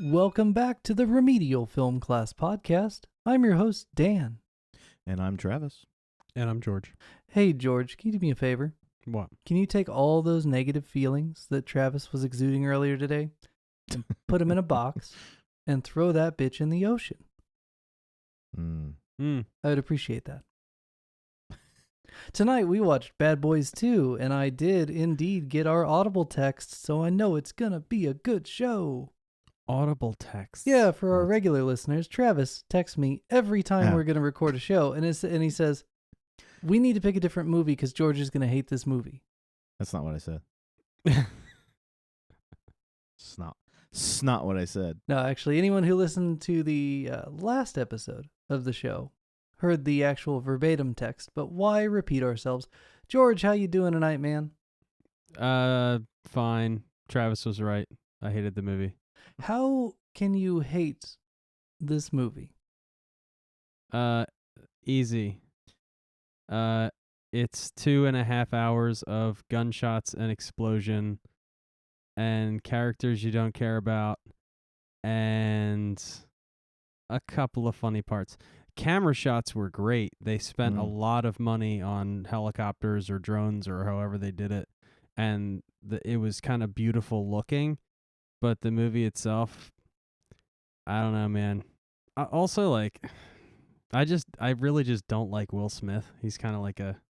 Welcome back to the Remedial Film Class Podcast. I'm your host, Dan. And I'm Travis. And I'm George. Hey, George, can you do me a favor? What? Can you take all those negative feelings that Travis was exuding earlier today and put them in a box and throw that bitch in the ocean? I would appreciate that. Tonight we watched Bad Boys 2, and I did indeed get our Audible text, so I know it's gonna be a good show. Audible text. Yeah, for our regular listeners, Travis texts me every time we're gonna record a show, and he says, "We need to pick a different movie because George is gonna hate this movie." That's not what I said. It's not what I said. No, actually, anyone who listened to the last episode of the show heard the actual verbatim text, but why repeat ourselves? George, how you doing tonight, man? Fine. Travis was right. I hated the movie. How can you hate this movie? Easy. It's 2.5 hours of gunshots and explosion and characters you don't care about and a couple of funny parts. Camera shots were great. They spent a lot of money on helicopters or drones or however they did it, and it was kind of beautiful looking, but the movie itself, I don't know, man. I really just don't like Will Smith. He's kind of like a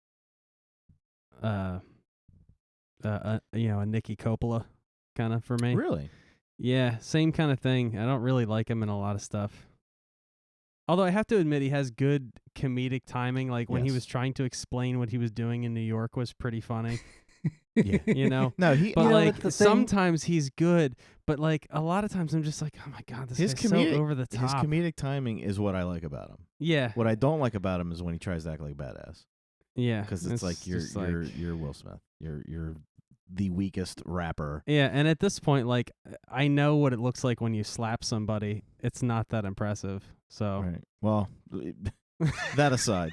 Nicky Coppola kind of for me. Really? Yeah, same kind of thing. I don't really like him in a lot of stuff. Although I have to admit he has good comedic timing. Like when he was trying to explain what he was doing in New York was pretty funny. Yeah. You know? No, sometimes he's good, but like a lot of times I'm just like, oh my God, this guy's so over the top. His comedic timing is what I like about him. Yeah. What I don't like about him is when he tries to act like a badass. Yeah. Because it's like you're Will Smith. You're the weakest rapper. Yeah, and at this point, like, I know what it looks like when you slap somebody. It's not that impressive. So, right. Well, that aside,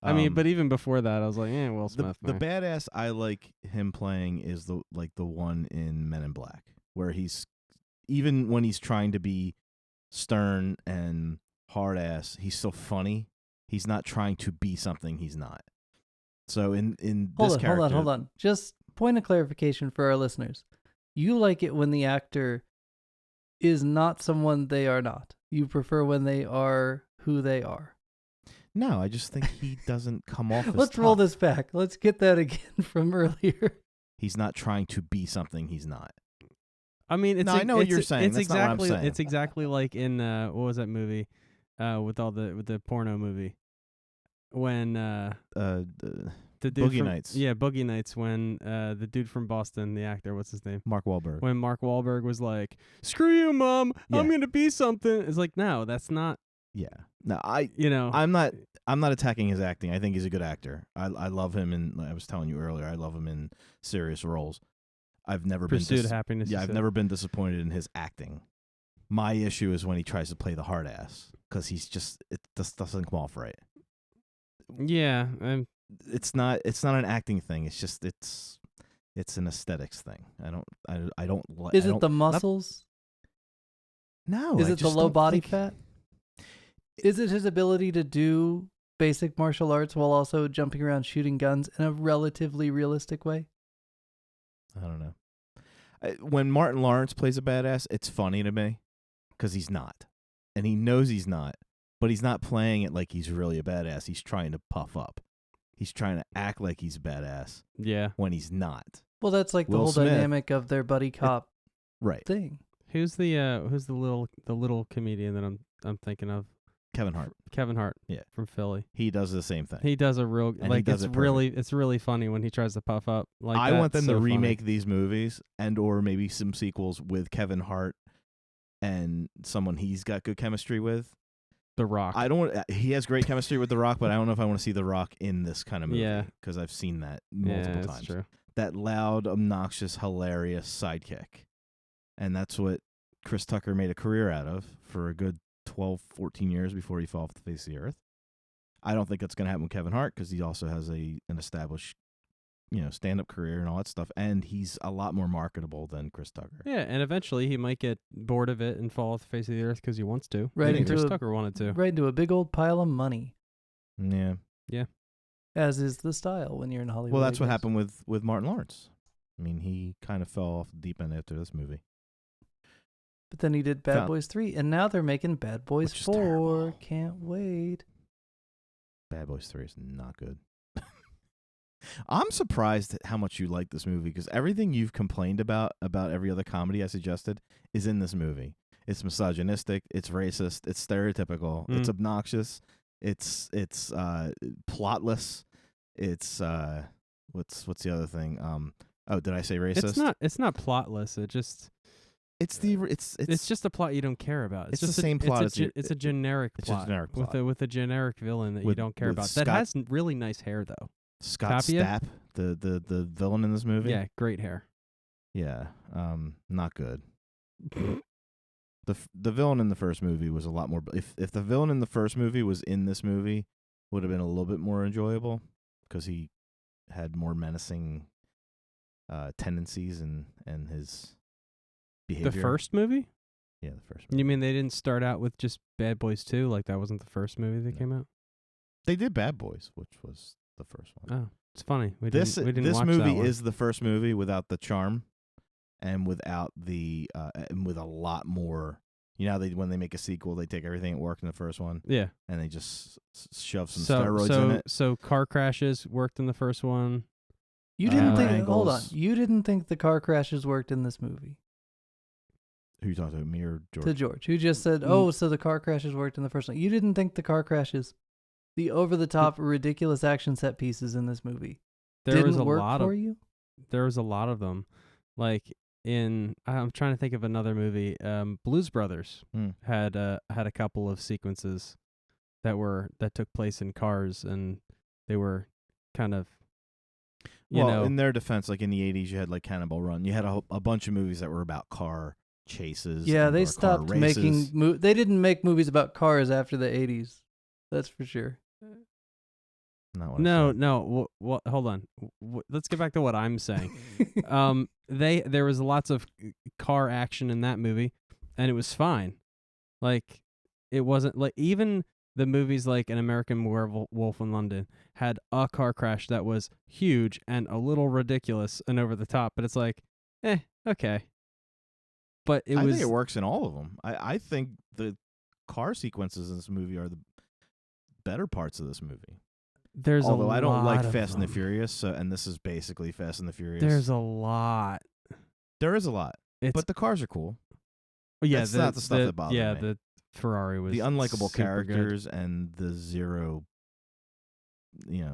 I mean, but even before that, I was like, Will Smith. The badass I like him playing is the one in Men in Black, where he's even when he's trying to be stern and hard ass, he's so funny. He's not trying to be something he's not. So in this character, hold on. Just point of clarification for our listeners. You like it when the actor is not someone they are not. You prefer when they are who they are. No, I just think he doesn't come off as Let's roll this back. Let's get that again from earlier. He's not trying to be something he's not. I mean, I know what you're saying. It's That's exactly, not what I'm saying. It's exactly like in what was that movie? With the porno movie. When the dude Boogie Nights. Yeah, Boogie Nights, when the dude from Boston, the actor, what's his name? Mark Wahlberg. When Mark Wahlberg was like, "Screw you, Mom, I'm gonna be something." It's like, no, that's not. Yeah. No, I'm not attacking his acting. I think he's a good actor. I love him, and I was telling you earlier, I love him in serious roles. I've never Pursuit of Happiness. Yeah, I've never been disappointed in his acting. My issue is when he tries to play the hard ass, because it just doesn't come off right. Yeah, it's not an acting thing. It's just it's an aesthetics thing. I don't like. Is it the muscles? No. Is it the low body fat? Is it his ability to do basic martial arts while also jumping around shooting guns in a relatively realistic way? I don't know. When Martin Lawrence plays a badass, it's funny to me because he's not, and he knows he's not. But he's not playing it like he's really a badass. He's trying to puff up. He's trying to act like he's badass. Yeah. When he's not. Well, that's like the whole dynamic of their buddy cop thing. Who's the little comedian that I'm thinking of? Kevin Hart. Kevin Hart. Yeah. From Philly. He does the same thing. He does a real it's really funny when he tries to puff up. Like I want them to remake funny. these movies or maybe some sequels with Kevin Hart and someone he's got good chemistry with. The Rock. He has great chemistry with The Rock, but I don't know if I want to see The Rock in this kind of movie. Yeah. Because I've seen that multiple times. True. That loud, obnoxious, hilarious sidekick. And that's what Chris Tucker made a career out of for a good 12, 14 years before he fell off the face of the earth. I don't think that's going to happen with Kevin Hart because he also has an established stand-up career and all that stuff, and he's a lot more marketable than Chris Tucker. Yeah, and eventually he might get bored of it and fall off the face of the earth because he wants to. Right Maybe into Chris a- Tucker wanted to. Right into a big old pile of money, Yeah. as is the style when you're in Hollywood. Well, that's I what guess. happened with Martin Lawrence. I mean, he kind of fell off the deep end after this movie. But then he did Bad Found- Boys 3, and now they're making Bad Boys Which is 4. terrible. Can't wait. Bad Boys 3 is not good. I'm surprised at how much you like this movie, because everything you've complained about every other comedy I suggested is in this movie. It's misogynistic, it's racist, it's stereotypical, it's obnoxious, it's plotless, it's what's the other thing? Did I say racist? It's not plotless. It's just a plot you don't care about. It's just the same plot as it's a generic it's a plot. generic plot. with a generic villain that you With- don't care with about. Scott- That has really nice hair though. Scott Tapia? Stapp, the villain in this movie. Yeah, great hair. Yeah, not good. The villain in the first movie was a lot more. If the villain in the first movie was in this movie, would have been a little bit more enjoyable, because he had more menacing tendencies and his behavior. The first movie? Yeah, the first movie. You mean they didn't start out with just Bad Boys 2? Like that wasn't the first movie that No. came out? They did Bad Boys, which was the first one. Oh, it's funny. We This didn't watch movie that one. is the first movie without the charm, and without the and with a lot more. When they make a sequel, they take everything that worked in the first one Yeah. and they just shove some So steroids in it. so car crashes worked in the first one. You didn't think. Angles. Hold on. You didn't think the car crashes worked in this movie. Who you talking to, me or George? To George, who just said, "Oh, so the car crashes worked in the first one." You didn't think the car crashes, the over-the-top, ridiculous action set pieces in this movie, There didn't was a work lot for of you. there was a lot of them. Like I'm trying to think of another movie. Blues Brothers had a couple of sequences that took place in cars, and they were kind of in their defense, like in the 80s, you had like Cannonball Run. You had a bunch of movies that were about car chases. Yeah, and they or car stopped races. making. They didn't make movies about cars after the '80s. That's for sure. Not what I No, said. no. Hold on. Let's get back to what I'm saying. There was lots of car action in that movie, and it was fine. Like, it wasn't like even the movies like An American Werewolf in London had a car crash that was huge and a little ridiculous and over the top, but it's like, okay. But I think it works in all of them. I think the car sequences in this movie are the better parts of this movie. Although I don't like Fast and the Furious, and this is basically Fast and the Furious. There's a lot. There is a lot, It's but the cars are cool. yeah, that's not the stuff that bothers yeah, me. the Ferrari was The unlikable super good. characters and the zero,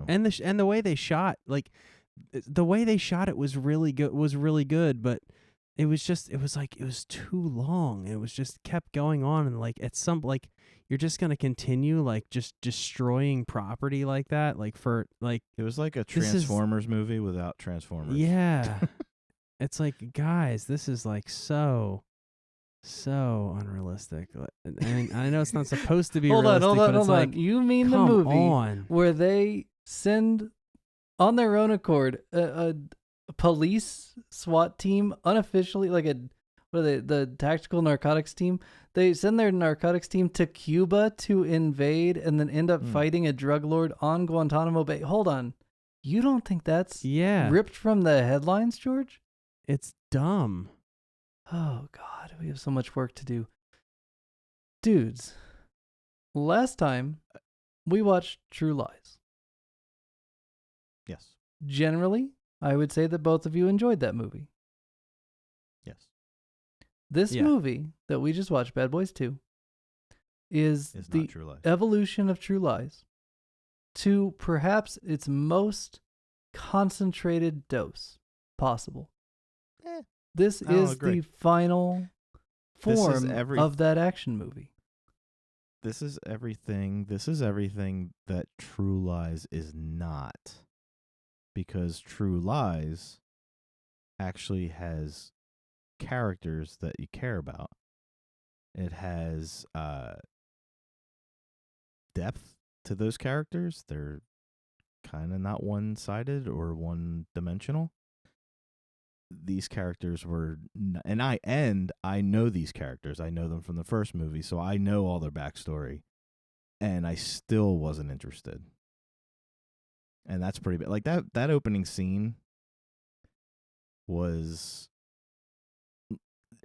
and the way they shot, like the way they shot it was really good, but it was too long. It was just kept going on, and like at some like you're just gonna continue like just destroying property like that, like for like it was like a This is- Transformers movie without Transformers. yeah. It's like, guys, this is like so unrealistic. And I know it's not supposed to be hold on, realistic, hold on, but hold it's on. like, You mean the come movie on. where they send on their own accord a police SWAT team unofficially, like the tactical narcotics team? They send their narcotics team to Cuba to invade and then end up fighting a drug lord on Guantanamo Bay. Hold on. You don't think that's ripped from the headlines, George? It's dumb. Oh, God. We have so much work to do. Dudes, last time we watched True Lies. Yes. Generally, I would say that both of you enjoyed that movie. Yes. This Yeah. movie that we just watched, Bad Boys 2, is It's the not True Lies. evolution of True Lies to perhaps its most concentrated dose possible. This I don't is agree. the final This is form every- of that action movie. This is everything. This is everything that True Lies is not, because True Lies actually has characters that you care about. It has depth to those characters. They're kind of not one-sided or one-dimensional. These characters were, and I know these characters. I know them from the first movie, so I know all their backstory, and I still wasn't interested. And that's pretty bad. Like that opening scene was,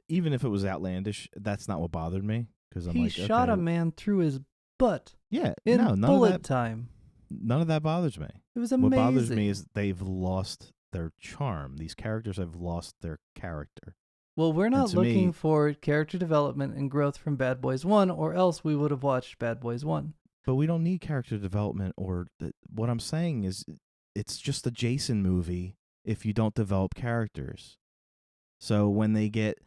even if it was outlandish, that's not what bothered me, because I'm he like, shot okay, a man through his butt yeah, in no, none bullet of that, time. none of that bothers me. It was amazing. What bothers me is they've lost their charm. These characters have lost their character. Well, we're not to looking me- for character development and growth from Bad Boys 1, or else we would have watched Bad Boys 1. But we don't need character development, or what I'm saying is it's just a Jason movie if you don't develop characters. So when they get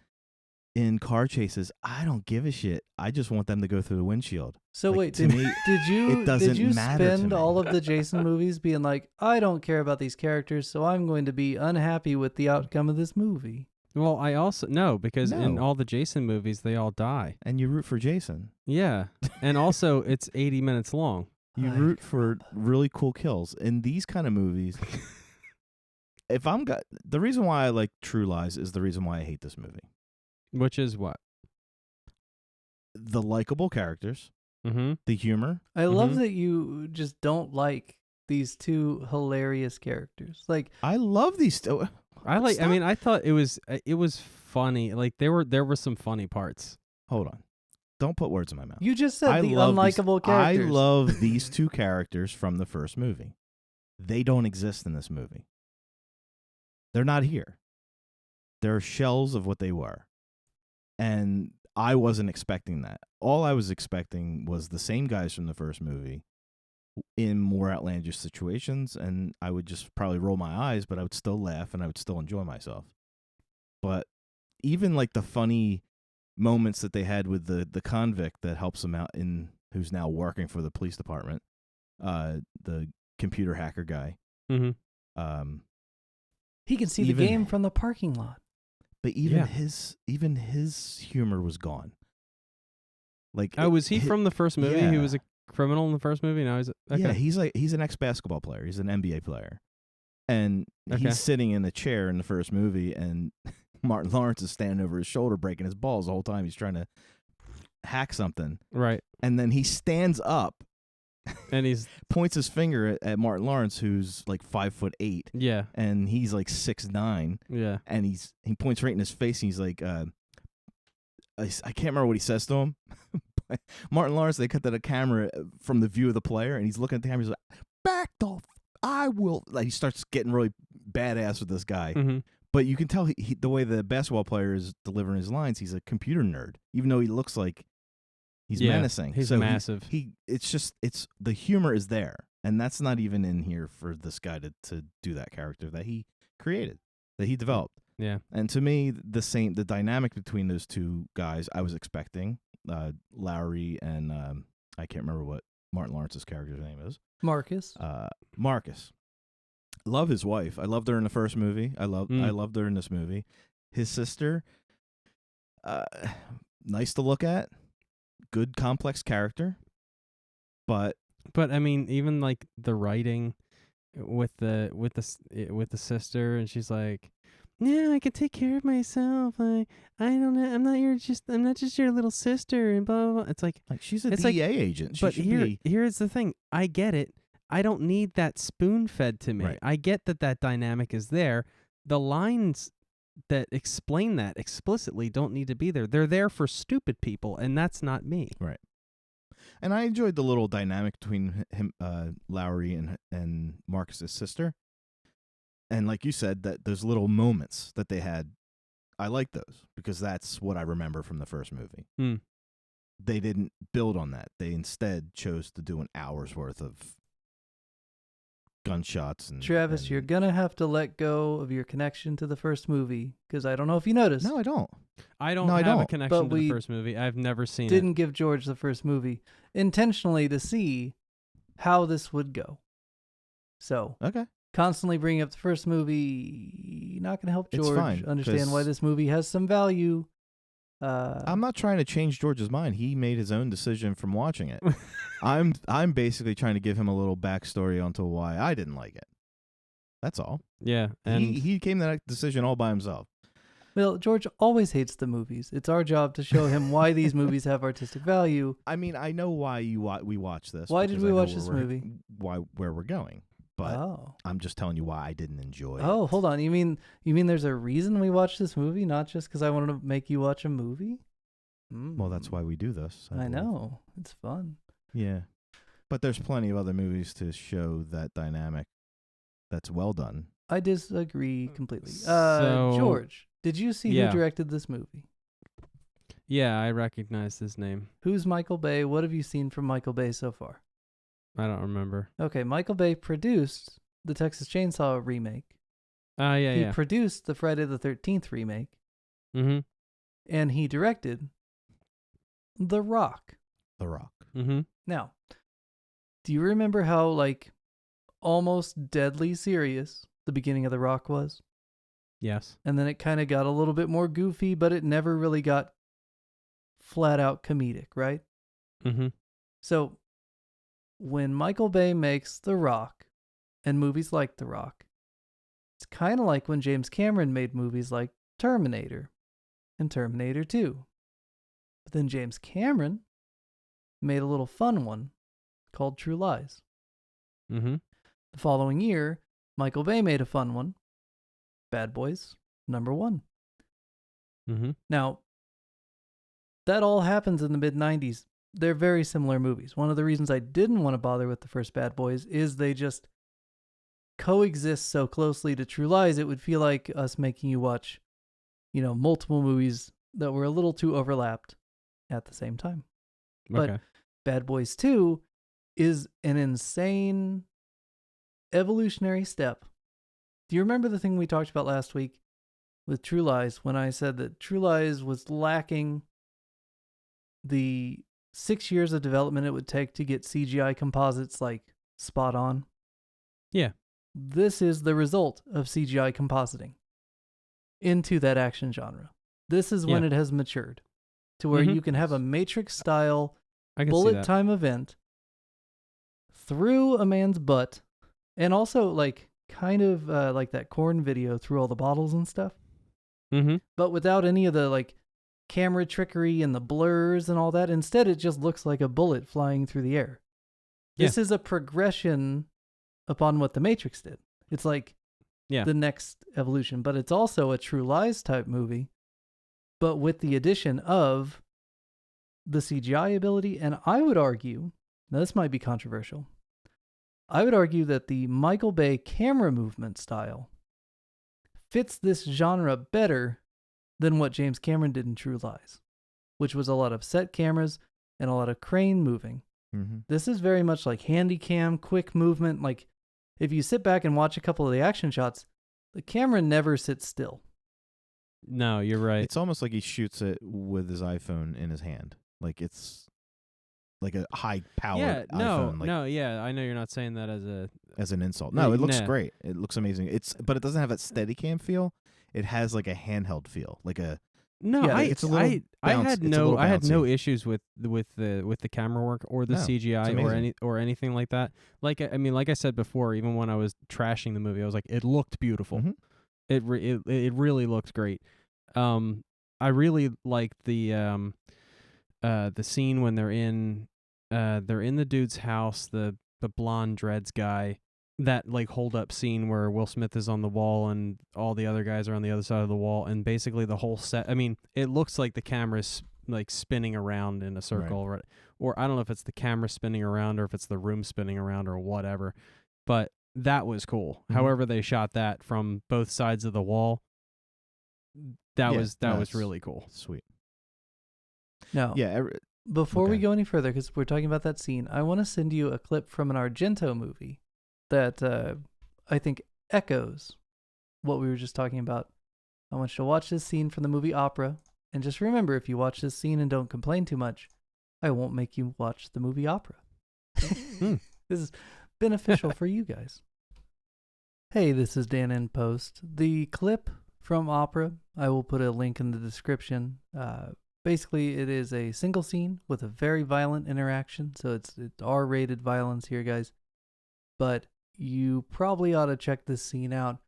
in car chases, I don't give a shit. I just want them to go through the windshield. So Like, wait, to me, did you it doesn't did you matter to spend me. all of the Jason movies being like, I don't care about these characters, so I'm going to be unhappy with the outcome of this movie? Well, I also no, because in No. all the Jason movies they all die. And you root for Jason. Yeah, and also it's 80 minutes long. You Like, root for really cool kills. In these kind of movies, the reason why I like True Lies is the reason why I hate this movie. Which is what? The likable characters, Mm-hmm. the humor. I love Mhm. that you just don't like these two hilarious characters. Like, I love these. I mean, I thought it was funny. Like there were some funny parts. Hold on. Don't put words in my mouth. you just said I the love unlikable characters. I love these two characters from the first movie. They don't exist in this movie. They're not here. They're shells of what they were. And I wasn't expecting that. All I was expecting was the same guys from the first movie in more outlandish situations, and I would just probably roll my eyes, but I would still laugh and I would still enjoy myself. But even like the funny moments that they had with the convict that helps them out, who's now working for the police department, the computer hacker guy. Mm-hmm. He can see the even- game from the parking lot. But even Yeah. his humor was gone. Like, Oh, was he from the first movie? He was a Yeah. criminal in the first movie. Now he's okay. Yeah, he's an ex-basketball player. He's an NBA player, and Okay. he's sitting in a chair in the first movie, and Martin Lawrence is standing over his shoulder, breaking his balls the whole time. He's trying to hack something, Right, and then he stands up, and he's points his finger at Martin Lawrence, who's like 5'8", yeah, and he's like 6'9", yeah. and he points right in his face, and he's like, I can't remember what he says to him. But Martin Lawrence, they cut to the camera from the view of the player, and he's looking at the camera. He's like, "Back the I will." Like, he starts getting really badass with this guy. Mm-hmm. But you can tell the way the basketball player is delivering his lines. He's a computer nerd, even though he looks like he's Yeah, menacing. he's So massive. It's the humor is there, and that's not even in here for this guy to do that character that he created, that he developed. Yeah. And to me, the dynamic between those two guys, I was expecting. Lowry and I can't remember what Martin Lawrence's character's name is. Marcus. Marcus. Love his wife. I loved her in the first movie. I loved her in this movie. His sister, nice to look at. Good complex character. But I mean, even like the writing with the sister, and she's like, "Yeah, I can take care of myself. I don't know. I'm not just your little sister." And blah blah blah. It's like she's a it's DEA like- agent. She but should here's be. the thing. I get it. I don't need that spoon fed to me. Right. I get that dynamic is there. The lines that explain that explicitly don't need to be there. They're there for stupid people, and that's not me. And I enjoyed the little dynamic between him, Lowry, and Marcus's sister. And like you said, that those little moments that they had, I like those because that's what I remember from the first movie. Hmm. They didn't build on that. They instead chose to do an hour's worth of gunshots. And Travis, and- you're gonna have to let go of your connection to the first movie because I don't know if you noticed. No, I don't. I don't No, I have a don't. connection But to the we first movie. I've never seen Didn't give George the first movie intentionally to see how this would go. So Okay. constantly bringing up the first movie, not gonna help It's George fine, understand why 'cause- this movie has some value I'm not trying to change George's mind. He made his own decision from watching it. I'm basically trying to give him a little backstory onto why I didn't like it. That's all. Yeah, and He came to that decision all by himself. Well, George always hates the movies. It's our job to show him why these movies have artistic value. I mean, I know why we watch this. Why did because we I know watch this movie? Where we're going. But I'm just telling you why I didn't enjoy it. Oh, hold on. You mean there's a reason we watched this movie, not just because I wanted to make you watch a movie? Well, that's why we do this. I know. It's fun. Yeah. But there's plenty of other movies to show that dynamic that's well done. I disagree completely. So, George, did you see who directed this movie? Yeah, I recognize his name. Who's Michael Bay? What have you seen from Michael Bay so far? I don't remember. Okay, Michael Bay produced the Texas Chainsaw remake. He produced the Friday the 13th remake. Mm-hmm. And he directed The Rock. The Rock. Mm-hmm. Now, do you remember how, like, almost deadly serious the beginning of The Rock was? Yes. And then it kind of got a little bit more goofy, but it never really got flat out comedic, right? Mm-hmm. So, when Michael Bay makes The Rock and movies like The Rock, it's kind of like when James Cameron made movies like Terminator and Terminator 2. But then James Cameron made a little fun one called True Lies. Mm-hmm. The following year, Michael Bay made a fun one, Bad Boys #1. Mm-hmm. Now, that all happens in the mid-90s. They're very similar movies. One of the reasons I didn't want to bother with the first Bad Boys is they just coexist so closely to True Lies. It would feel like us making you watch, multiple movies that were a little too overlapped at the same time. Okay. But Bad Boys 2 is an insane evolutionary step. Do you remember the thing we talked about last week with True Lies when I said that True Lies was lacking the 6 years of development it would take to get CGI composites like spot on? Yeah. This is the result of CGI compositing into that action genre. This is when it has matured to where you can have a Matrix style bullet time event through a man's butt, and also like kind of like that Korn video through all the bottles and stuff. Mm-hmm. But without any of the like camera trickery and the blurs and all that. Instead, it just looks like a bullet flying through the air. This is a progression upon what the Matrix did. It's like the next evolution, but it's also a True Lies type movie, but with the addition of the CGI ability. And I would argue, now this might be controversial, I would argue that the Michael Bay camera movement style fits this genre better than what James Cameron did in True Lies, which was a lot of set cameras and a lot of crane moving. Mm-hmm. This is very much like handy cam, quick movement. Like if you sit back and watch a couple of the action shots, the camera never sits still. No, you're right. It's almost like he shoots it with his iPhone in his hand. Like it's like a high-powered iPhone. I know you're not saying that as an insult. No, it looks great. It looks amazing. But it doesn't have that Steadicam feel. It has like a handheld feel, like a. No, it's a little I had no issues with the camera work or the CGI or anything like that. Like I said before, even when I was trashing the movie, I was like, it looked beautiful. Mm-hmm. It really looked great. I really liked the scene when they're in the dude's house, the blonde dreads guy. That like hold up scene where Will Smith is on the wall and all the other guys are on the other side of the wall, and basically the whole set. I mean, it looks like the camera's like spinning around in a circle, right? Or I don't know if it's the camera spinning around or if it's the room spinning around or whatever. But that was cool. Mm-hmm. However, they shot that from both sides of the wall. That was really cool. Sweet. No. Yeah. Before we go any further, because we're talking about that scene, I want to send you a clip from an Argento movie that I think echoes what we were just talking about. I want you to watch this scene from the movie Opera. And just remember, if you watch this scene and don't complain too much, I won't make you watch the movie Opera. This is beneficial for you guys. Hey, this is Dan in Post. The clip from Opera, I will put a link in the description. Basically, it is a single scene with a very violent interaction. So it's R-rated violence here, guys. But you probably ought to check this scene out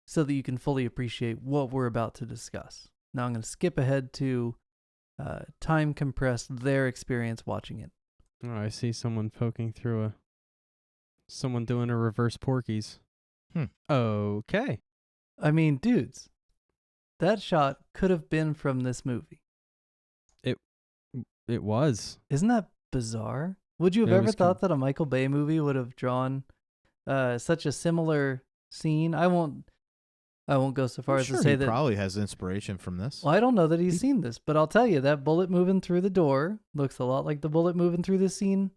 so that you can fully appreciate what we're about to discuss. Now I'm going to skip ahead to time compress their experience watching it. Oh, I see someone poking through someone doing a reverse Porky's. Okay. I mean, dudes, that shot could have been from this movie. It was. Isn't that bizarre? Would you have It ever was thought that a Michael Bay movie would have drawn such a similar scene? I won't go so far as to say he that. Probably has inspiration from this. Well, I don't know that he's seen this, but I'll tell you that bullet moving through the door looks a lot like the bullet moving through this scene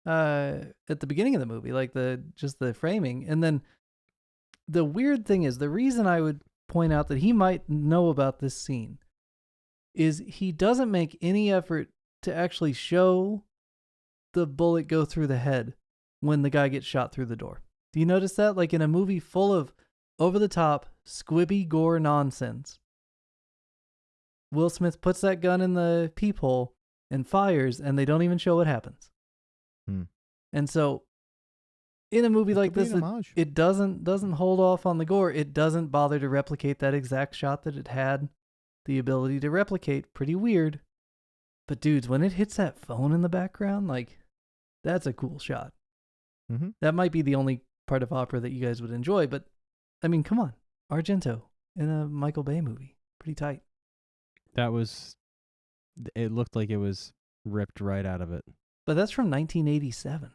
at the beginning of the movie, like the framing. And then the weird thing is, the reason I would point out that he might know about this scene is he doesn't make any effort to actually show the bullet go through the head when the guy gets shot through the door. Do you notice that? Like in a movie full of over-the-top, squibby gore nonsense, Will Smith puts that gun in the peephole and fires, and they don't even show what happens. And so, in a movie like this, it doesn't hold off on the gore. It doesn't bother to replicate that exact shot that it had the ability to replicate. Pretty weird. But dudes, when it hits that phone in the background, like, that's a cool shot. Mm-hmm. That might be the only part of opera that you guys would enjoy, but I mean, come on. Argento in a Michael Bay movie. Pretty tight. It looked like it was ripped right out of it. But that's from 1987.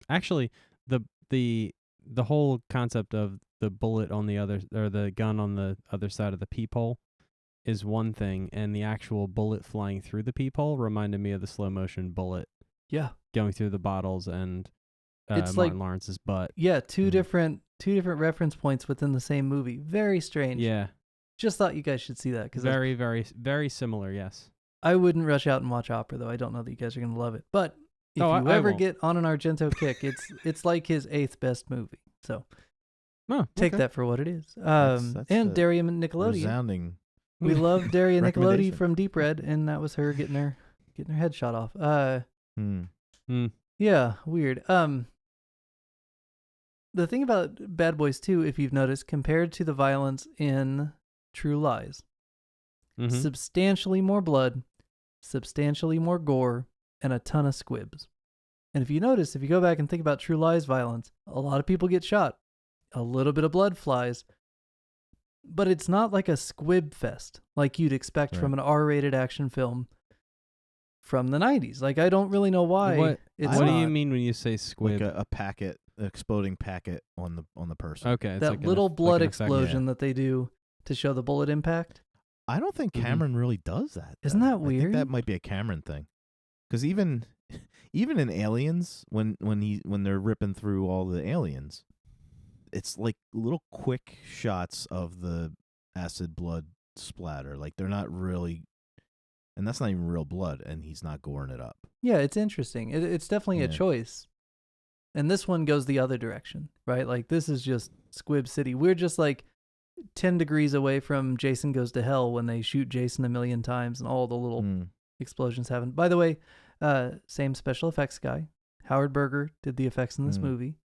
Actually, the whole concept of the bullet on the other, or the gun on the other side of the peephole, is one thing, and the actual bullet flying through the peephole reminded me of the slow motion bullet. Yeah. Going through the bottles and it's Martin like Lawrence's butt. Yeah, two different reference points within the same movie. Very strange. Yeah. Just thought you guys should see that. Very, very, very similar, yes. I wouldn't rush out and watch opera, though. I don't know that you guys are going to love it. But if you I ever won't. get on an Argento kick, it's like his 8th best movie. So take okay. that for what it is. That's and Daria Nicolodi. Resounding. We love Daria Nicolodi recommendation. from Deep Red, and that was her getting her head shot off. Hmm. Yeah, weird. The thing about Bad Boys 2, if you've noticed, compared to the violence in True Lies, substantially more blood, substantially more gore, and a ton of squibs. And if you notice, if you go back and think about True Lies violence, a lot of people get shot. A little bit of blood flies. But it's not like a squib fest like you'd expect from an R-rated action film from the 90s. Like, I don't really know why. What it's do not. you mean when you say squib? Like a packet, exploding packet on the person. Okay. It's that like little blood like an effect. explosion that they do to show the bullet impact. I don't think Cameron really does that. Isn't though. that I weird? think that might be a Cameron thing. Because even in Aliens, when they're ripping through all the aliens, it's like little quick shots of the acid blood splatter. Like, they're not really, and that's not even real blood, and he's not goring it up. Yeah, it's interesting. It's definitely a Yeah. choice. And this one goes the other direction, right? Like, this is just Squib City. We're just like 10 degrees away from Jason Goes to Hell when they shoot Jason a million times and all the little explosions happen. By the way, same special effects guy. Howard Berger did the effects in this movie.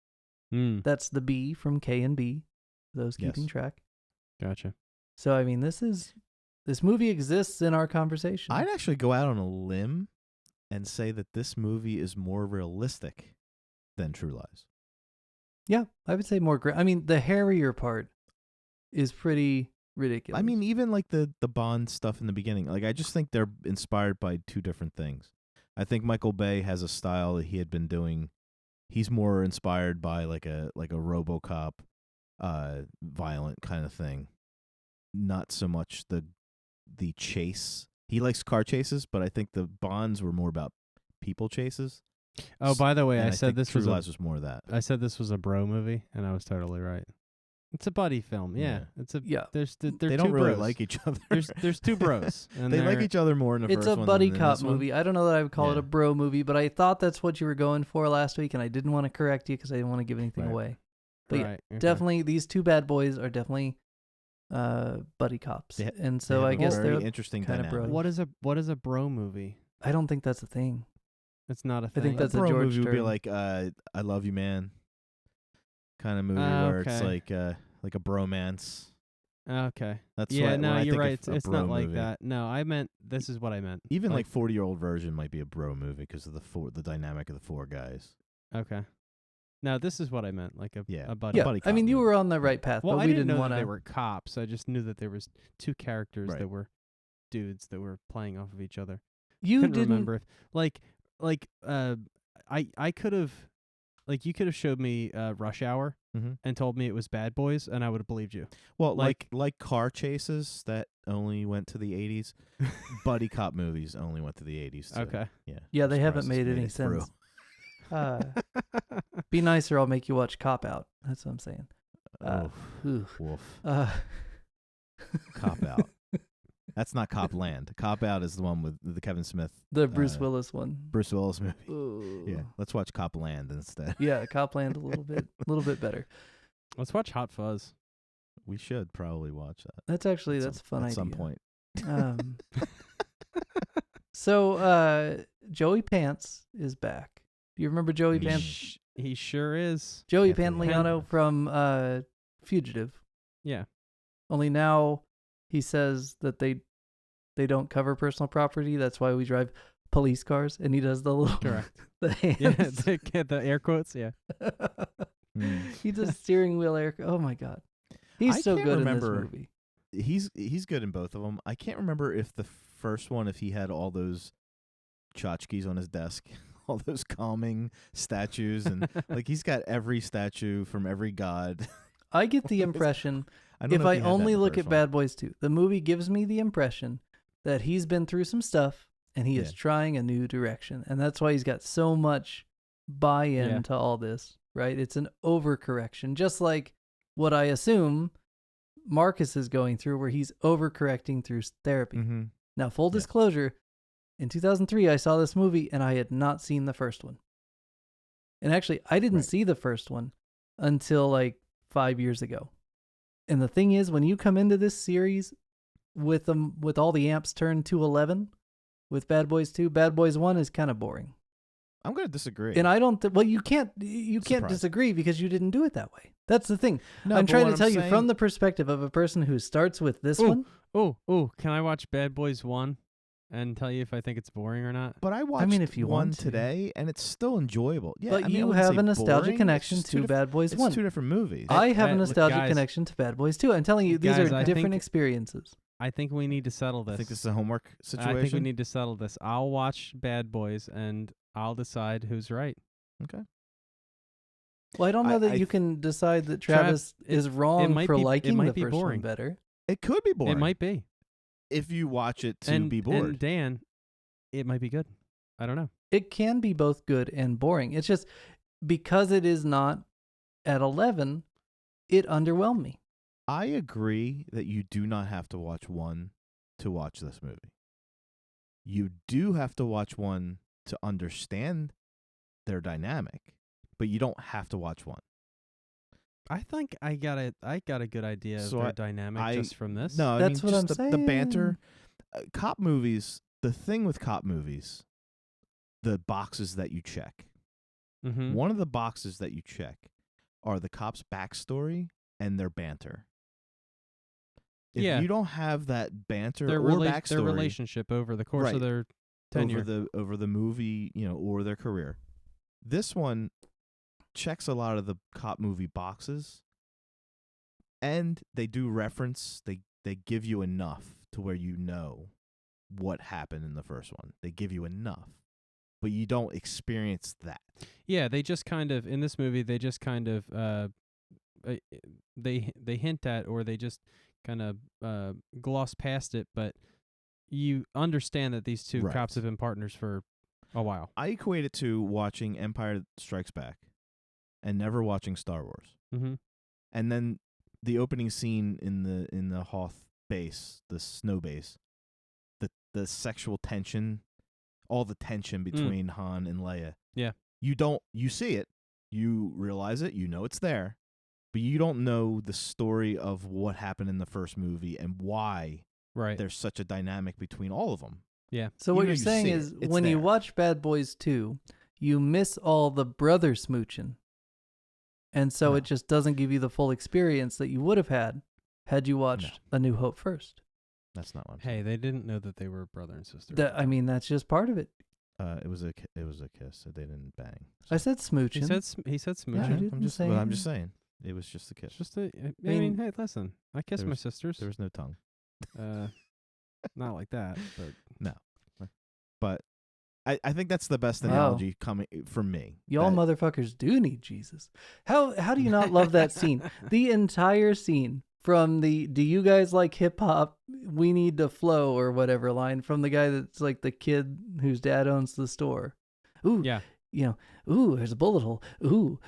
That's the B from K and B, for those keeping track. Gotcha. So, I mean, this movie exists in our conversation. I'd actually go out on a limb and say that this movie is more realistic than True Lies. Yeah, I would say more. I mean, the hairier part is pretty ridiculous. I mean, even like the Bond stuff in the beginning, like, I just think they're inspired by two different things. I think Michael Bay has a style that he had been doing. He's more inspired by like a RoboCop, violent kind of thing. Not so much the chase. He likes car chases, but I think the Bonds were more about people chases. Oh, by the way, And I said this True was Lies was more of that. I said this was a bro movie, and I was totally right. It's a buddy film. Yeah. It's a There's They two don't really bros. like each other. There's two bros. And They like each other more in the It's first a one buddy than in cop this one. movie. I don't know that I would call it Yeah. a bro movie, but I thought that's what you were going for last week, and I didn't want to correct you because I didn't want to give anything Right. away. But yeah, Right. Okay. definitely these two bad boys are definitely buddy cops, They ha- and They so have I a guess very they're interesting kinda dynamic. bros. What is a bro movie? I don't think that's a thing. It's not a I thing. think that's a bro George movie would be term. like I Love You Man kind of movie where it's Okay. like a bromance. Okay. That's Yeah, when no, I you're think right. of a It's bro not like movie. that. No, I meant this is what I meant. Even like 40-year-old version might be a bro movie because of the dynamic of the four guys. Okay. No, this is what I meant, like Yeah. a buddy. Yeah, buddy I mean cop you movie. were on the right path, Well, but I we didn't know want that they to. were cops. I just knew that there was two characters Right. that were dudes that were playing off of each other. You Couldn't didn't. remember if I could have you could have showed me Rush Hour Mm-hmm. and told me it was Bad Boys and I would have believed you. Well, Like- like car chases that only went to the 80s. Buddy cop movies only went to the 80s too. Okay. Yeah. Yeah, I'm they haven't surprised it's made any it through. sense. Be nicer, I'll make you watch Cop Out. That's what I'm saying. Oof, woof. Cop Out. That's not Cop Land. Cop Out is the one with the Kevin Smith, The Bruce Willis one. Bruce Willis movie. Ooh. Yeah, let's watch Cop Land instead. Yeah, Copland a little bit better. Let's watch Hot Fuzz. We should probably watch that. That's actually at that's a some- fun at idea. some point. So Joey Pants is back. Do you remember Joey Pants? He sure is. Joey Anthony Pantoliano from Fugitive. Yeah. Only now he says that they don't cover personal property. That's why we drive police cars, and he does the little Correct. the hands. Yeah, the air quotes, yeah. He does steering wheel air. Oh my god, he's I so can't good remember- in this movie. He's good in both of them. I can't remember if the first one, if he had all those tchotchkes on his desk, all those calming statues, and like he's got every statue from every god. I get the impression I don't if know I he had that only in the look first at one. Bad Boys 2, the movie gives me the impression that he's been through some stuff and he is Yeah. trying a new direction, and that's why he's got so much buy-in Yeah. to all this. Right? It's an overcorrection, just like what I assume Marcus is going through, where he's overcorrecting through therapy. Mm-hmm. Now, full Yeah. disclosure, in 2003, I saw this movie and I had not seen the first one. And actually, I didn't Right. see the first one until like 5 years ago. And the thing is, when you come into this series with all the amps turned to 11 with Bad Boys 2, Bad Boys 1 is kind of boring. I'm gonna disagree. And I don't, well, you can't Surprise. disagree because you didn't do it that way. That's the thing. No, I'm but trying what to tell you saying- from the perspective of a person who starts with this Ooh. one. Oh, can I watch Bad Boys 1 and tell you if I think it's boring or not? But I watched if you one want to. today, and it's still enjoyable. Yeah, But I mean, I you wouldn't have say a nostalgic boring, connection it's just to Bad Boys It's 1. two different movies. I have a look, nostalgic guys- connection to Bad Boys 2. I'm telling you, these Guys, are I different think- experiences. I think we need to settle this. I think this is a homework situation. I think we need to settle this. I'll watch Bad Boys and I'll decide who's right. Okay. Well, I don't know that I you can decide that Travis is wrong might for be- it liking might the be first one boring. better. It could be boring. It might be. if you watch it to and, be bored. And Dan, it might be good. I don't know. It can be both good and boring. It's just because it is not at 11, it underwhelmed me. I agree that you do not have to watch one to watch this movie. You do have to watch one to understand their dynamic, but you don't have to watch one. I think I got a good idea of So their I- dynamic just from this. No, That's I mean, what just I'm the banter. saying. Cop movies, the thing with cop movies, the boxes that you check. Mm-hmm. One of the boxes that you check are the cop's backstory and their banter. If Yeah. you don't have that banter Their, or backstory their relationship over the course Right. of their tenure. over the movie, or their career, this one checks a lot of the cop movie boxes, and they do reference. They give you enough to where you know what happened in the first one. They give you enough, but you don't experience that. Yeah, they just kind of in this movie they just kind of they hint at or they just kind of gloss past it, but you understand that these two Right. cops have been partners for a while. I equate it to watching Empire Strikes Back and never watching Star Wars. Mm-hmm. And then the opening scene in the Hoth base, the snow base, the sexual tension, all the tension between Han and Leia. Yeah. You see it, you realize it, you know it's there, but you don't know the story of what happened in the first movie and why Right. there's such a dynamic between all of them. Yeah. So Even what though you're you saying see is it, it's when you there. watch Bad Boys 2, you miss all the brother smooching. And so No. it just doesn't give you the full experience that you would have had you watched A New Hope first. That's not what I'm Hey, saying. they didn't know that they were brother and sister. I mean, that's just part of it. It was a kiss. So they didn't bang. I said smooching. He said Yeah, smooching. I didn't I'm just say I'm just saying. It was just a kiss. It's just a. I mean, mean, hey, listen. I kiss there my was- sisters. There was no tongue. Not like that, but But I think that's the best Wow. analogy coming from me. Y'all That- motherfuckers do need Jesus. How do you not love that scene? The entire scene from the "Do you guys like hip hop? We need to flow" or whatever line from the guy that's like the kid whose dad owns the store. Ooh, yeah. you know, ooh, there's a bullet hole. Ooh,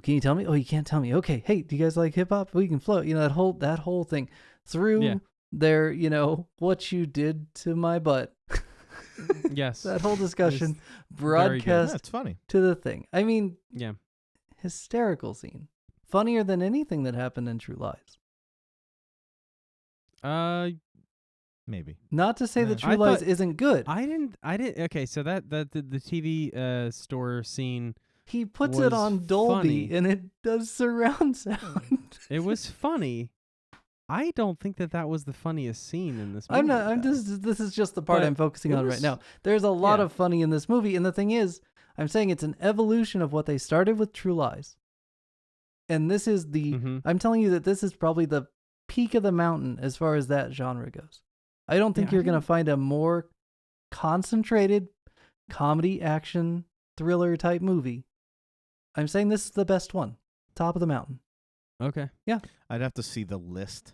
can you tell me? Oh, you can't tell me. Okay, hey, do you guys like hip hop? We can flow. You know, that whole thing through Yeah. their, what you did to my butt. Yes. That whole discussion very good. Yeah, broadcast it's funny. to the thing. I mean, Yeah. hysterical scene. Funnier than anything that happened in True Lies. Maybe. Not to say that I True Lies thought- isn't good. I didn't. Okay, so that the TV store scene. He puts was it on Dolby funny. and it does surround sound. It was funny. I don't think that was the funniest scene in this movie. I'm not. This is just the part But I'm focusing it on right was- now. There's a lot yeah. of funny in this movie, and the thing is, I'm saying it's an evolution of what they started with True Lies. And this is the. Mhm. I'm telling you that this is probably the peak of the mountain as far as that genre goes. I don't think Yeah, I you're going to didn't- find a more concentrated comedy, action, thriller type movie. I'm saying this is the best one. Top of the mountain. Okay. I'd have to see the list.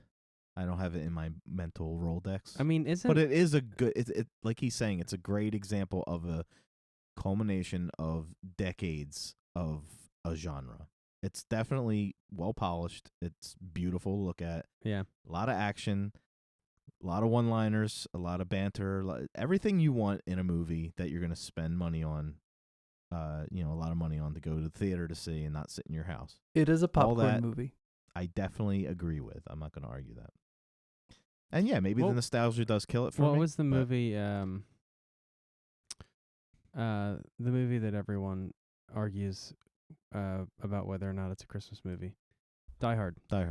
I don't have it in my mental Rolodex. I mean, isn't but it is a good. It like he's saying, it's a great example of a culmination of decades of a genre. It's definitely well polished. It's beautiful to look at. Yeah. A lot of action, a lot of one-liners, a lot of banter, everything you want in a movie that you're going to spend money on. A lot of money on to go to the theater to see and not sit in your house. It is a All popcorn that- movie. I definitely agree with. I'm not going to argue that. And yeah, maybe Well- the nostalgia does kill it for me. what was the but movie? The movie that everyone argues about whether or not it's a Christmas movie, Die Hard. Die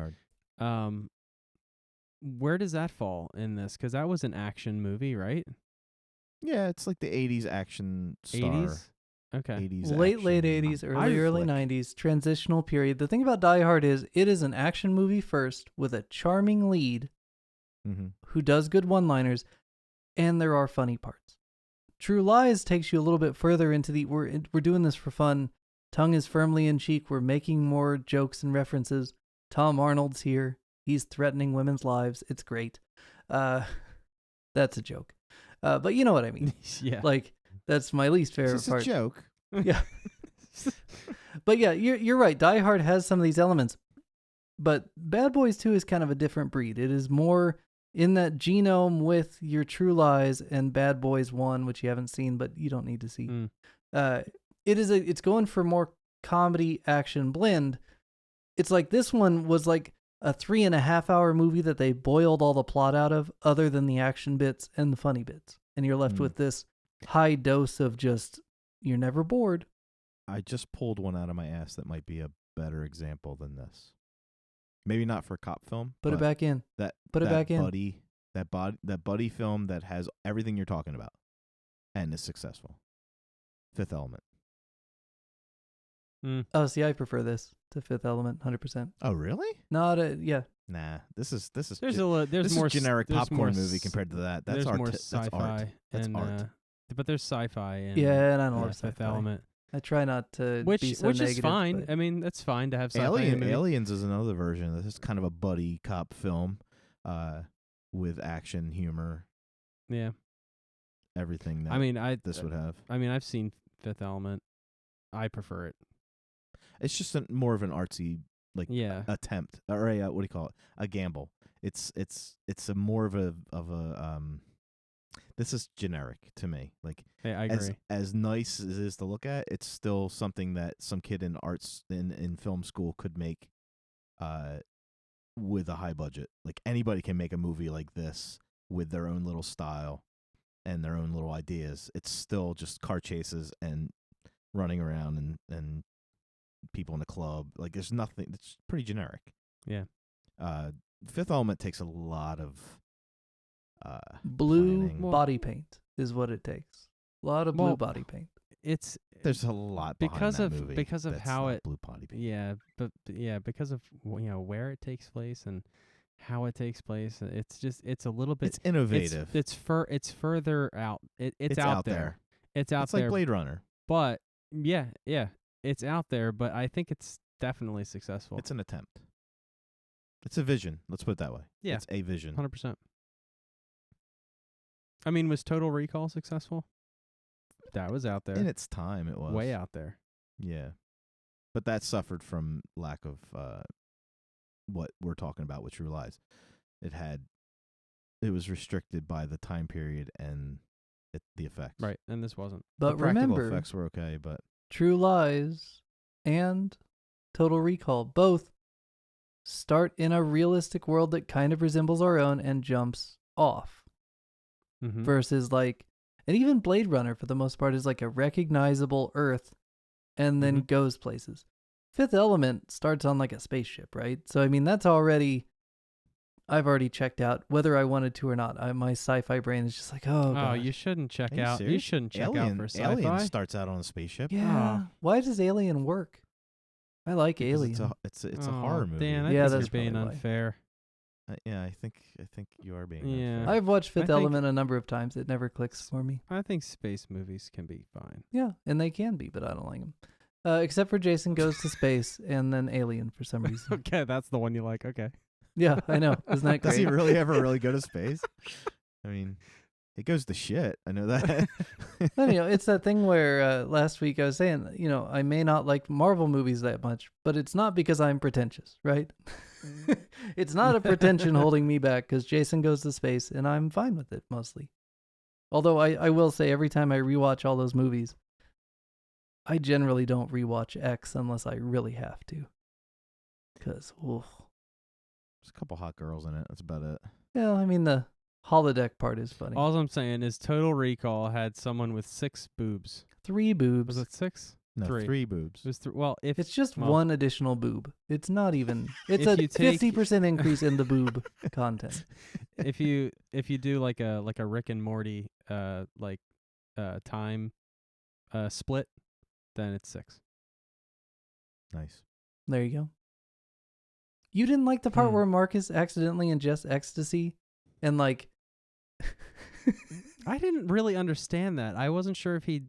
Hard. Where does that fall in this? Because that was an action movie, right? Yeah, it's like the 80s action star. 80s. Okay. 80s Late action 80s, early flick. 90s, transitional period. The thing about Die Hard is it is an action movie first with a charming lead Mm-hmm. who does good one-liners, and there are funny parts. True Lies takes you a little bit further into the we're doing this for fun. Tongue is firmly in cheek. We're making more jokes and references. Tom Arnold's here. He's threatening women's lives. It's great. That's a joke. But you know what I mean. Yeah. Like, that's my least favorite It's just part. a joke. Yeah. But yeah, you're right. Die Hard has some of these elements. But Bad Boys 2 is kind of a different breed. It is more in that genome with your True Lies and Bad Boys 1, which you haven't seen, but you don't need to see. Mm. It's going for more comedy action blend. It's like this one was like a 3.5 hour movie that they boiled all the plot out of, other than the action bits and the funny bits. And you're left Mm. with this high dose of just, you're never bored. I just pulled one out of my ass that might be a better example than this. Maybe not for a cop film. Put it but back in. That Put it that back in. that buddy film that has everything you're talking about and is successful. Fifth Element. Mm. Oh, see, I prefer this to Fifth Element, 100%. Oh, really? Yeah. Nah. This is There's ge- there's this more is generic there's popcorn more movie s- compared to that. That's there's art. more That's sci-fi art. That's and art. but there's sci-fi and Yeah, and I don't love Fifth sci-fi. Element, I try not to which be so is negative, fine. but- I mean, that's fine to have sci-fi in a movie. Aliens is another version. This is kind of a buddy cop film, with action, humor, Yeah. everything that I mean, this would have. I mean, I've seen Fifth Element. I prefer it. It's just more of an artsy Yeah. attempt, or a what do you call it? A gamble. It's a more of a This is generic to me. Like Hey, I agree. as nice as it is to look at, it's still something that some kid in arts in film school could make with a high budget. Like anybody can make a movie like this with their own little style and their own little ideas. It's still just car chases and running around and people in a club. Like there's nothing. It's pretty generic. Yeah. Fifth Element takes a lot of blue planning. body paint is what it takes. A lot of blue body paint. There's a lot behind because that of movie because of that's how not it blue body paint. because of where it takes place and how it takes place. It's a little bit. It's innovative. It's further out. It's out there. It's out It's there. like Blade Runner. But yeah, it's out there. But I think it's definitely successful. It's an attempt. It's a vision. Let's put it that way. Yeah. It's a vision. 100%. I mean, was Total Recall successful? That was out there. In its time, it was. Way out there. Yeah. But that suffered from lack of what we're talking about with True Lies. It was restricted by the time period and the effects. Right, and this wasn't. But the practical remember, effects were okay, but True Lies and Total Recall both start in a realistic world that kind of resembles our own and jumps off. Mm-hmm. Versus like, and even Blade Runner for the most part is like a recognizable Earth and then goes places. Fifth Element starts on like a spaceship, right? So I mean I've already checked out whether I wanted to or not. My sci-fi brain is just like, oh god. You shouldn't check Are you out. You serious? shouldn't check out for sci-fi. Alien starts out on a spaceship. Yeah. Why does Alien work? I like Because Alien. It's a horror movie. Dan, I Yeah, think that's you're being probably why. unfair. Yeah, I think you are being Yeah. unfair. I've watched Fifth think- Element a number of times. It never clicks for me. I think space movies can be fine. Yeah, and they can be, but I don't like them. Except for Jason Goes to Space and then Alien for some reason. Okay, that's the one you like. Okay. Yeah, I know. Isn't that Does great? he really ever really go to space? I mean, it goes to shit. I know that. But, it's that thing where last week I was saying, I may not like Marvel movies that much, but it's not because I'm pretentious, right? It's not a pretension holding me back because Jason Goes to Space and I'm fine with it mostly. Although I will say every time I rewatch all those movies, I generally don't rewatch X unless I really have to. Because, There's a couple hot girls in it. That's about it. yeah, I mean, the holodeck part is funny. All I'm saying is Total Recall had someone with 6 boobs. 3 boobs. Was it 6? No, 3. 3 boobs. It was well, if It's just well, one additional boob. It's not even. It's If a you take- 50% increase in the boob content. if you do like a Rick and Morty time split, then it's 6. Nice. There you go. You didn't like the part Hmm. where Marcus accidentally ingests ecstasy and like. I didn't really understand that. I wasn't sure if he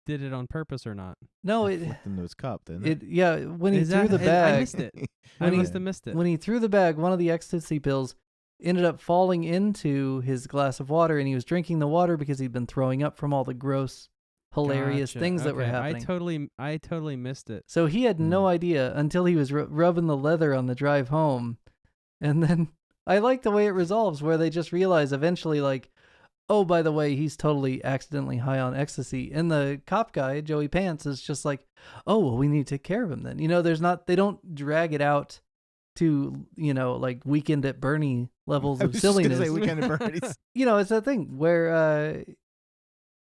did it on purpose or not. No, It it flipped into his cup, didn't it? yeah. When he Is threw that- the bag, I missed it. I When he- must have missed it. when he threw the bag, one of the ecstasy pills ended up falling into his glass of water, and he was drinking the water because he'd been throwing up from all the gross, hilarious Gotcha. things that were Okay, happening. I totally missed it. So he had no Hmm. idea until he was rubbing the leather on the drive home. And then I like the way it resolves where they just realize eventually, like, oh, by the way, he's totally accidentally high on ecstasy. And the cop guy, Joey Pants, is just like, oh, well, we need to take care of him then. They don't drag it out to, like Weekend at Bernie levels I of was just gonna silliness. say Weekend at Bernie's. It's that thing where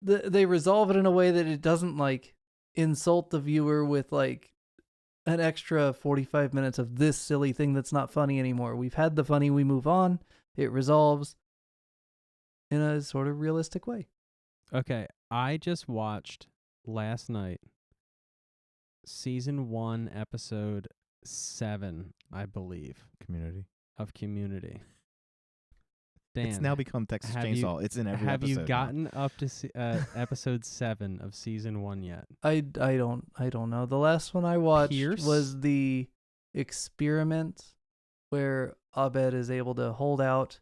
they resolve it in a way that it doesn't like insult the viewer with like an extra 45 minutes of this silly thing that's not funny anymore. We've had the funny, we move on. It resolves in a sort of realistic way. Okay, I just watched last night season 1, episode 7, I believe, Community. of Community. Dan, It's now become Texas have you- Chainsaw. It's in every have episode. you now. gotten up to episode 7 of season 1 yet? I don't know. The last one I watched Pierce? was the experiment where Abed is able to hold out.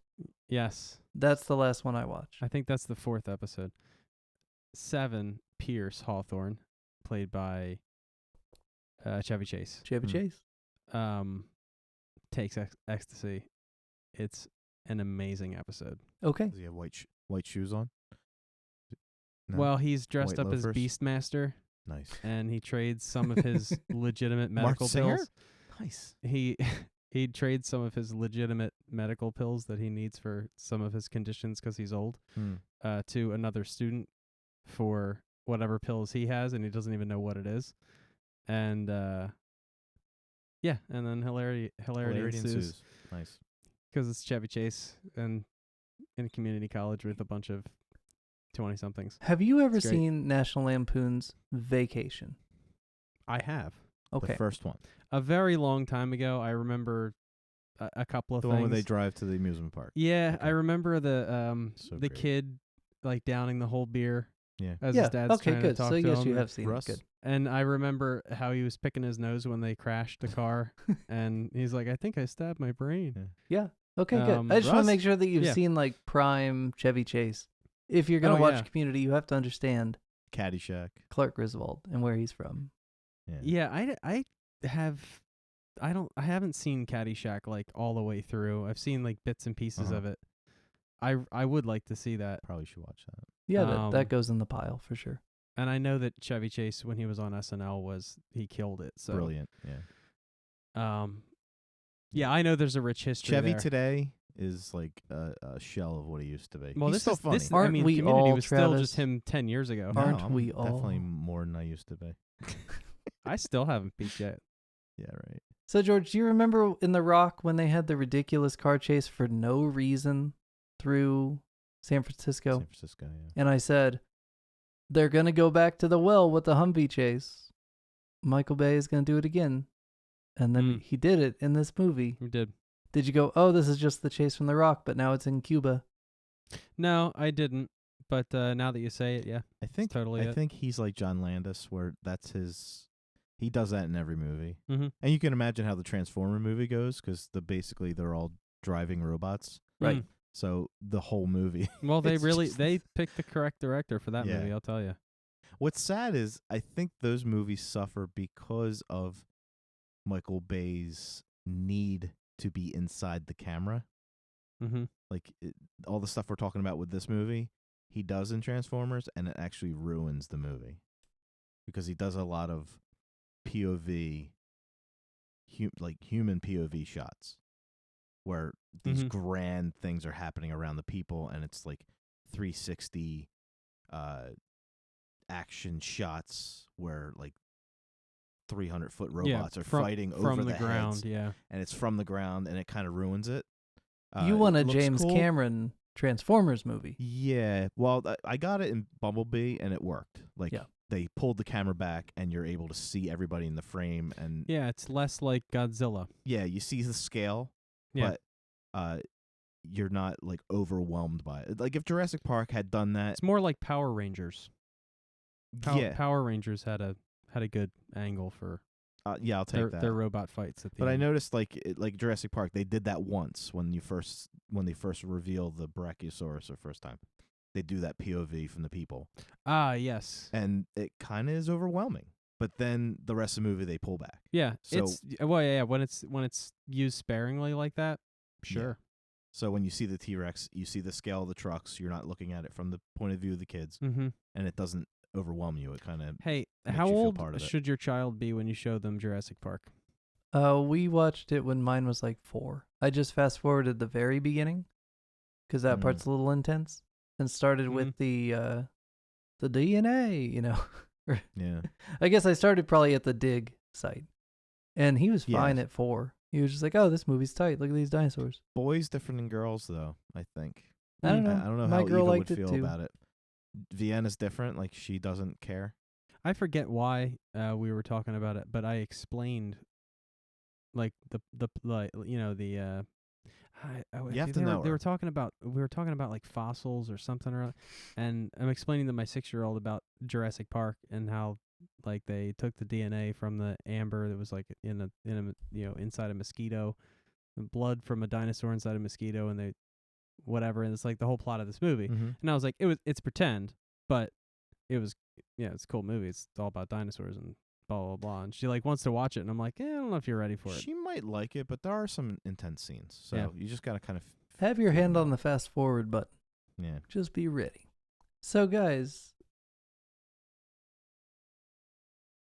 Yes, That's the last one I watched. I think that's the 4th episode. 7, Pierce Hawthorne, played by Chevy Chase, Chevy Chase. takes ecstasy. It's an amazing episode. Okay. Does he have white shoes on? No? Well, he's dressed White up as loafers? Beastmaster, Nice. and he trades some of his legitimate Mark medical Singer? bills. Nice. He He'd trade some of his legitimate medical pills that he needs for some of his conditions because he's old to another student for whatever pills he has, and he doesn't even know what it is. And yeah, and then hilarity ensues. Nice. Because it's Chevy Chase and in a community college with a bunch of 20-somethings. Have you ever It's great. seen National Lampoon's Vacation? I have. Okay. The first one. A very long time ago, I remember a couple of The things. one where they drive to the amusement park. Yeah, Okay. I remember the So the great. kid like downing the whole beer Yeah. as Yeah. his dad's Okay, trying good. to talk So to yes, him. you have seen Russ? it. Good. And I remember how he was picking his nose when they crashed the car, and he's like, "I think I stabbed my brain." Yeah. Okay, good. I just want Russ? to make sure that you've Yeah. seen like prime Chevy Chase. If you're gonna Oh, watch yeah. Community, you have to understand Caddyshack. Clark Griswold and where he's from. Yeah. Yeah, I haven't seen Caddyshack like all the way through. I've seen like bits and pieces Uh-huh. of it. I would like to see that. Probably should watch that. Yeah, that goes in the pile for sure. And I know that Chevy Chase, when he was on SNL, he killed it. So Brilliant. Yeah. Yeah, I know there's a rich history Chevy there. today is like a shell of what he used to be. Well, He's this still is funny. this. Aren't I mean, we Community all, was still Travis? just him 10 years ago. No, Aren't I'm we all? definitely more than I used to be. I still haven't peaked yet. Yeah, right. So George, do you remember in The Rock when they had the ridiculous car chase for no reason through San Francisco? San Francisco, yeah. And I said, they're gonna go back to the well with the Humvee chase. Michael Bay is gonna do it again. And then he did it in this movie. We did. Did you go, oh, this is just the chase from The Rock, but now it's in Cuba? No, I didn't. But now that you say it, yeah. I think totally I it. think he's like John Landis, where that's his. He does that in every movie, Mm-hmm. and you can imagine how the Transformer movie goes because basically they're all driving robots. Right. So the whole movie. Well, they It's really just- they picked the correct director for that Yeah. movie. I'll tell you. What's sad is I think those movies suffer because of Michael Bay's need to be inside the camera. Mm-hmm. Like all the stuff we're talking about with this movie, he does in Transformers, and it actually ruins the movie because he does a lot of POV, like human POV shots, where these Mhm. grand things are happening around the people, and it's like 360 action shots where like 300-foot robots are fighting from over the ground. heads, Yeah. and it's from the ground, and it kind of ruins it. You want it a looks James cool. Cameron Transformers movie. Yeah, well, I got it in Bumblebee, and it worked. Like, Yeah. they pulled the camera back, and you're able to see everybody in the frame, and Yeah, it's less like Godzilla. yeah, you see the scale, Yeah. but you're not like overwhelmed by it. Like if Jurassic Park had done that, It's more like Power Rangers. yeah, Power Rangers had a good angle for yeah, I'll take that. their robot fights at the But I end. noticed like Jurassic Park, they did that once when they first reveal the Brachiosaurus the first time. They do that POV from the people, Ah, yes. and it kind of is overwhelming. But then the rest of the movie they pull back. Yeah, So- it's yeah. When it's used sparingly like that, sure. So when you see the T-Rex, you see the scale of the trucks. You're not looking at it from the point of view of the kids, Mm-hmm. and it doesn't overwhelm you. It kind of Hey, Makes how you feel old part of it. should your child be when you show them Jurassic Park? We watched it when mine was like 4. I just fast forwarded the very beginning because that Mm. part's a little intense, and started with the DNA. You know, yeah. I guess I started probably at the Dig site, and he was fine Yes. at 4. He was just like, "Oh, this movie's tight. Look at these dinosaurs." Boys different than girls, though. I think. I don't know. I don't know My how girl Eva liked would it feel too. about it. Vienna's different. Like she doesn't care. I forget why we were talking about it, but I explained like the like you know the You have to know they her. were talking about like fossils or something and I'm explaining to my 6-year-old about Jurassic Park and how like they took the DNA from the amber that was like in a inside a mosquito, the blood from a dinosaur inside a mosquito, and they whatever, and it's like the whole plot of this movie. Mm-hmm. And I was like, it's pretend, but it was, it's a cool movie. It's all about dinosaurs and blah, blah, blah. And she like wants to watch it. And I'm like, I don't know if you're ready for it. She might like it, but there are some intense scenes. So Yeah. you just got to kind of. Have your hand on the fast forward button. Yeah. Just be ready. So, guys,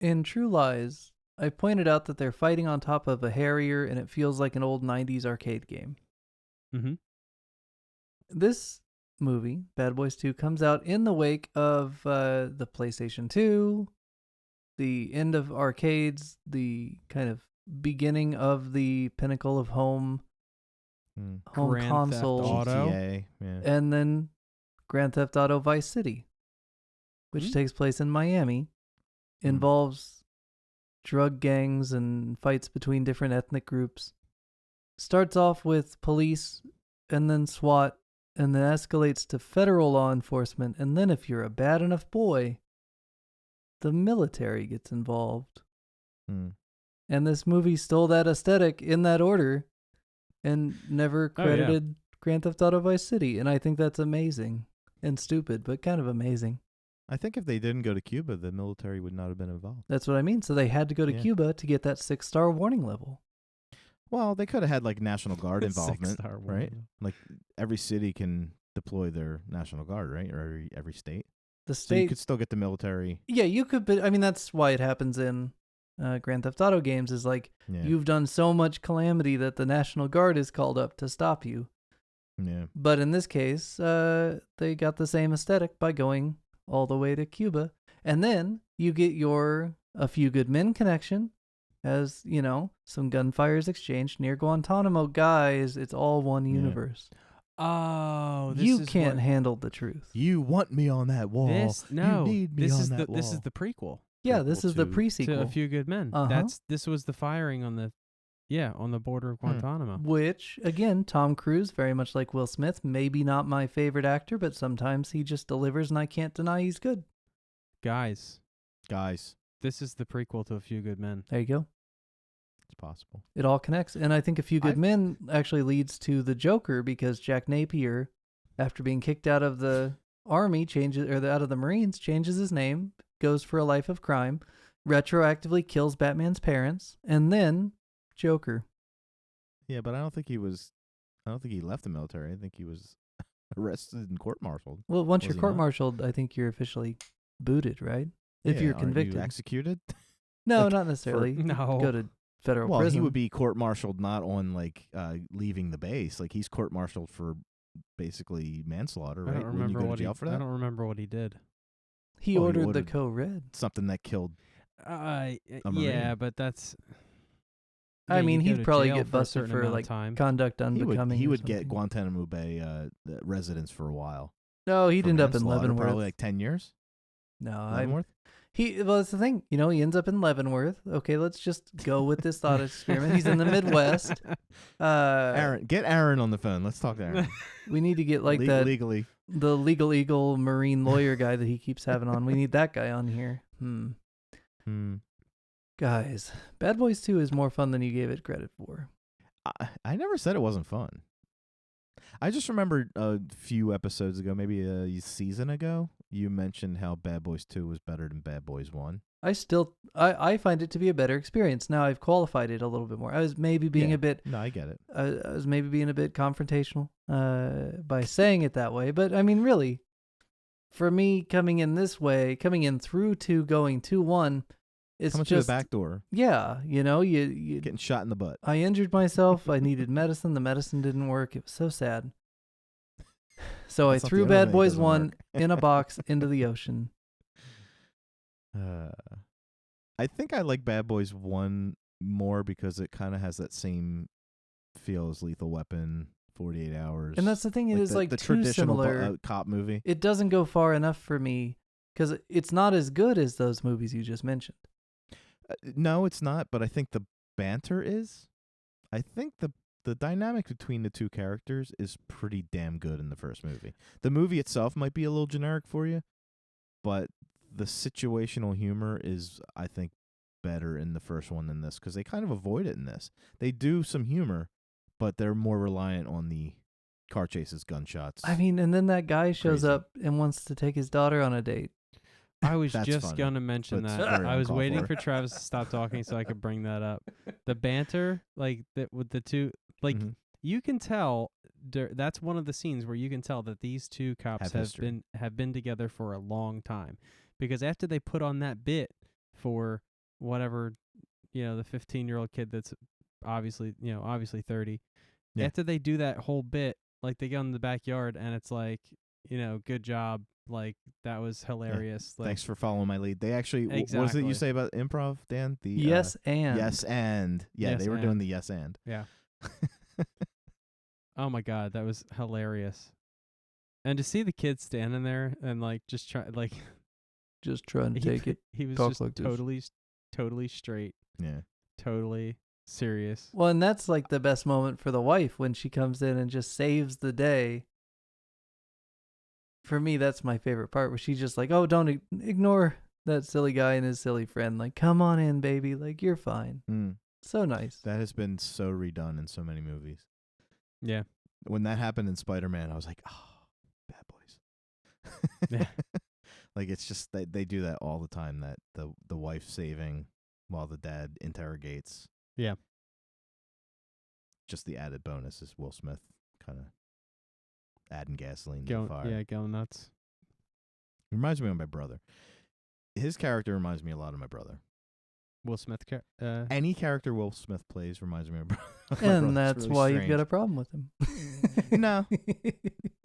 in True Lies, I pointed out that they're fighting on top of a Harrier, and it feels like an old 90s arcade game. Mm-hmm. This movie, Bad Boys 2, comes out in the wake of the PlayStation 2, the end of arcades, the kind of beginning of the pinnacle of home Grand console, Theft Auto. GTA, yeah. and then Grand Theft Auto Vice City, which takes place in Miami, involves drug gangs and fights between different ethnic groups. Starts off with police and then SWAT, and then escalates to federal law enforcement, and then if you're a bad enough boy, the military gets involved. And this movie stole that aesthetic in that order and never credited Grand Theft Auto Vice City, and I think that's amazing and stupid, but kind of amazing. I think if they didn't go to Cuba, the military would not have been involved. That's what I mean. So they had to go to Cuba to get that 6-star warning level. Well, they could have had like National Guard involvement, 6-star right? warning. Like every city can deploy their National Guard, right? Or every state. The So you state, could still get the military. yeah, you could, but I mean that's why it happens in Grand Theft Auto games. Is like Yeah. you've done so much calamity that the National Guard is called up to stop you. Yeah. But in this case, they got the same aesthetic by going all the way to Cuba. And then you get your A Few Good Men connection as, you know, some gunfire is exchanged near Guantanamo. Guys, it's all one universe. Oh, this You is can't what, handle the truth. You want me on that wall. this no. You need me this on is that the wall. this is the prequel Yeah, this is the to- pre-sequel. to A Few Good Men. Uh-huh. This was the firing on the on the border of Guantanamo. Which, again, Tom Cruise, very much like Will Smith, maybe not my favorite actor, but sometimes he just delivers and I can't deny he's good. Guys, Guys, this is the prequel to A Few Good Men. There you go. it's possible. It all connects. And I think A Few Good I've- Men actually leads to the Joker because Jack Napier, after being kicked out of the army, out of the Marines, changes his name, goes for a life of crime, retroactively kills Batman's parents, and then Joker. Yeah, but I don't think he left the military. I think he was arrested and court-martialed. Well, once Was you're he not? court-martialed, I think you're officially booted, right? If Yeah, you're aren't convicted. you executed? No, like, not necessarily. You No. go to federal Well, prison. he would be court-martialed not on like leaving the base. Like he's court-martialed for basically manslaughter, I right? don't Wouldn't remember you go what to jail for I that? don't remember what he did. He Well, he ordered the ordered- co-red. Something that killed. Yeah, Marine. but that's. I yeah, mean, you go he'd to probably jail get for a busted certain for amount of like time. conduct unbecoming. He or would get something. Guantanamo Bay residence for a while. No, he'd for end up in manslaughter, Leavenworth. Probably like 10 years. No, Leavenworth? well, that's the thing. You know, he ends up in Leavenworth. Okay, let's just go with this thought experiment. He's in the Midwest. Get Aaron on the phone. Let's talk to Aaron. We need to get like that Legally. the legal eagle marine lawyer guy that he keeps having on. We need that guy on here. Guys, Bad Boys 2 is more fun than you gave it credit for. I never said it wasn't fun. I just remembered a few episodes ago, maybe a season ago, you mentioned how Bad Boys 2 was better than Bad Boys 1. I find it to be a better experience. Now I've qualified it a little bit more. I was maybe being Yeah. a bit No, I get it. I was maybe being a bit confrontational by saying it that way, but I mean really for me coming in through 2 going 2-1, it's Coming through just the back door, yeah, you know, you getting shot in the butt. I injured myself. I needed medicine. The medicine didn't work. It was so sad. So I That's not threw the only Bad thing that Boys doesn't 1 work. in a box into the ocean. I think I like Bad Boys 1 more because it kind of has that same feel as Lethal Weapon, 48 Hours. And that's the thing. It is like the too traditional similar. cop movie. It doesn't go far enough for me because it's not as good as those movies you just mentioned. No, it's not, but I think the banter is. I think the dynamic between the two characters is pretty damn good in the first movie. The movie itself might be a little generic for you, but the situational humor is, I think, better in the first one than this because they kind of avoid it in this. They do some humor, but they're more reliant on the car chases, gunshots. I mean, and then that guy shows Crazy. up and wants to take his daughter on a date. I was That's just funny, going to mention but it's that. very I was uncalled waiting for. for Travis to stop talking so I could bring that up. The banter, like with the two, like Mhm. you can tell. That's one of the scenes where you can tell that these two cops Have history. have been together for a long time, because after they put on that bit for whatever the 15-year-old kid that's obviously 30. Yeah. After they do that whole bit, like they go in the backyard and it's like, good job. Like that was hilarious. Like, Thanks for following my lead. They actually, what is it Exactly. you say about improv, Dan? The Yes, and yes and. Yeah, Yes they were doing and. the yes and. Yeah. Oh my God, that was hilarious. And to see the kid standing there and like just try, like just trying to take it. he was Talk just like this. totally straight, Yeah. totally serious. Well, and that's like the best moment for the wife when she comes in and just saves the day. For me, that's my favorite part, where she's just like, "Oh, don't ignore that silly guy and his silly friend. Like, come on in, baby. Like, you're fine." Mm. So nice. That has been so redone in so many movies. Yeah. When that happened in Spider-Man, I was like, oh, bad boys. Yeah. Like, it's just they do that all the time, that the wife saving while the dad interrogates. Yeah. Just the added bonus is Will Smith kind of adding gasoline to the fire. Yeah, going nuts. Reminds me of my brother. His character reminds me a lot of my brother. Will Smith. Any character Will Smith plays reminds me of my brother. And that's why you've got a problem with him. No.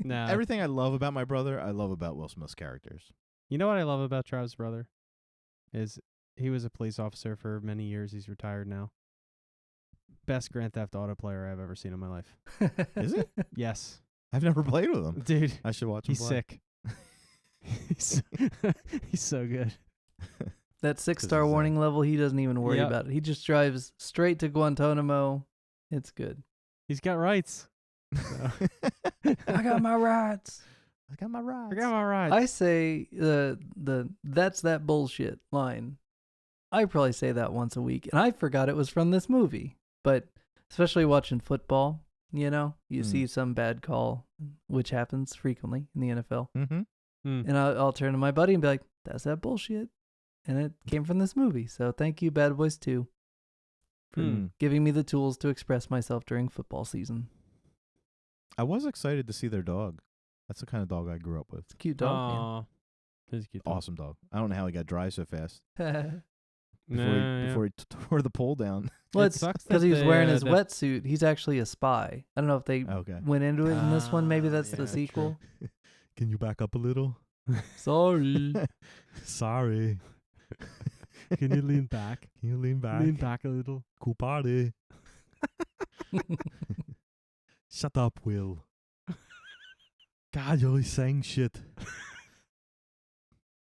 Nah. Everything I love about my brother, I love about Will Smith's characters. You know what I love about Travis' brother? Is he was a police officer for many years. He's retired now. Best Grand Theft Auto player I've ever seen in my life. Is it? Yes. I've never played with him. Dude, I should watch him he's play. sick. He's so good. That 6-star warning level, he doesn't even worry Yep. about it. He just drives straight to Guantanamo. It's good. He's got rights. I got my rights. I got my rights. I got my rights. I say the "that's that bullshit" line. I probably say that once a week, and I forgot it was from this movie. But especially watching football, you see some bad call, which happens frequently in the NFL, Mm-hmm. and I'll turn to my buddy and be like, "That's that bullshit," and it came from this movie. So thank you, Bad Boys 2, for giving me the tools to express myself during football season. I was excited to see their dog. That's the kind of dog I grew up with. It's a cute dog, Aw. He's a cute dog. Awesome dog. I don't know how he got dry so fast. man. Before he tore the pole down. Well, It it's sucks because that he was they, wearing his that- wetsuit. He's actually a spy. I don't know if they Okay. went into it in this one. Maybe that's yeah, the true. sequel. Can you back up a little? Sorry. Sorry. Can you lean back? Can you lean back? Lean back a little. Cool party. Shut up, Will. God, you're always saying shit.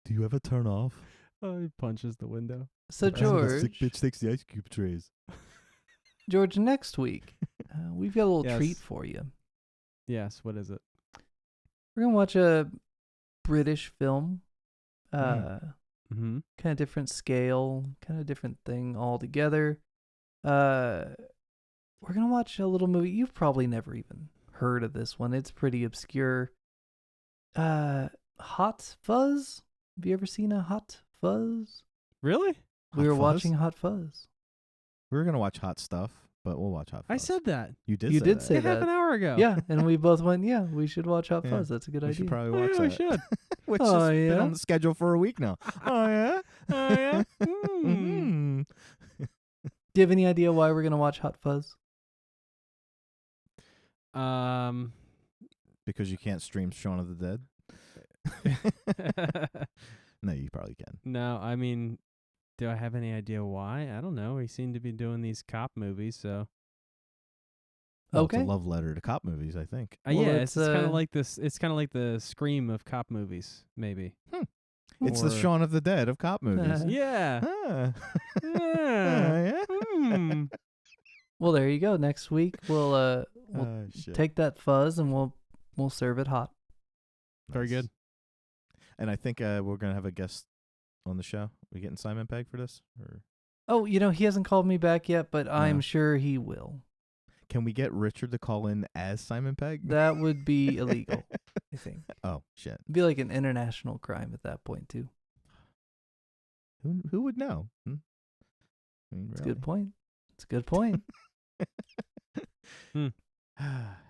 Do you ever turn off? Oh, he punches the window. So The sick George, bitch takes the ice cube trays. George, next week we've got a little Yes. treat for you. Yes, what is it? We're gonna watch a British film. Mm-hmm. Kind of different scale, kind of different thing altogether. We're gonna watch a little movie. You've probably never even heard of this one. It's pretty obscure. Hot Fuzz. Have you ever seen a Hot Fuzz? Really? We were Fuzz? watching Hot Fuzz. We were going to watch Hot Stuff, but we'll watch Hot Fuzz. I said that. You did You say did that. say half that. an hour ago. Yeah, and we both went, yeah, we should watch Hot Yeah. Fuzz. That's a good We idea. should probably Oh, watch yeah, we that. should. Which Oh, has been yeah? on the schedule for a week now. Oh, yeah? Oh, yeah? Mm. Do you have any idea why we're going to watch Hot Fuzz? Because you can't stream Shaun of the Dead? No, you probably can. No, I mean, do I have any idea why? I don't know. We seem to be doing these cop movies, so Well, Okay. It's a love letter to cop movies, I think. Well, yeah, it's, it's kind of like this. It's kind of like the Scream of cop movies, maybe. It's the Or- Shaun of the Dead of cop movies. Yeah. Ah. Yeah. Hmm. Well, there you go. Next week we'll Shit. take that fuzz and we'll serve it hot. Very Nice. good. And I think we're going to have a guest on the show. We getting Simon Pegg for this? Or Oh, he hasn't called me back yet, but I'm No. sure he will. can we get Richard to call in as Simon Pegg? That would be illegal, I think. Oh, shit. It'd be like an international crime at that point too. Who would know? I mean, It's a good point. It's a good point.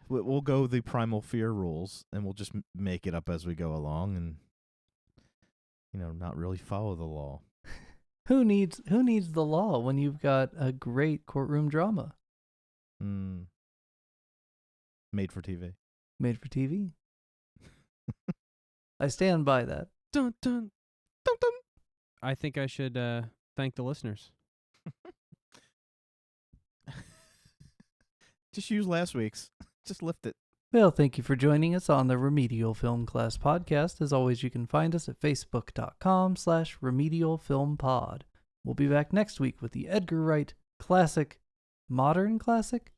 We'll go the Primal Fear rules, and we'll just make it up as we go along, and not really follow the law. Who needs the law when you've got a great courtroom drama Made for TV. made for TV? I stand by that. Dun, dun, dun, dun. I think I should thank the listeners. Just use last week's. Just lift it. Well, thank you for joining us on the Remedial Film Class Podcast. As always, you can find us at facebook.com/remedialfilmpod. We'll be back next week with the Edgar Wright classic, modern classic,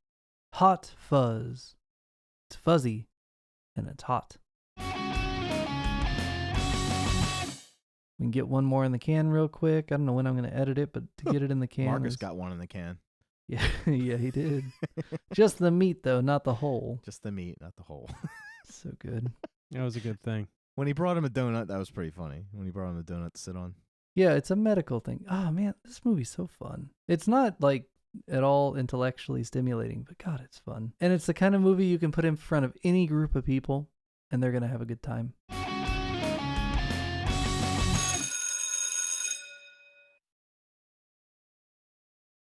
Hot Fuzz. It's fuzzy and it's hot. We can get one more in the can real quick. I don't know when I'm going to edit it, but to get it in the can. Marcus got one in the can. Yeah, yeah, he did. Just the meat, though, not the whole. Just the meat, not the whole. So good. That was a good thing. When he brought him a donut, that was pretty funny. When he brought him a donut to sit on. Yeah, it's a medical thing. Oh, man, this movie's so fun. It's not, like, at all intellectually stimulating, but God, it's fun. And it's the kind of movie you can put in front of any group of people, and they're going to have a good time.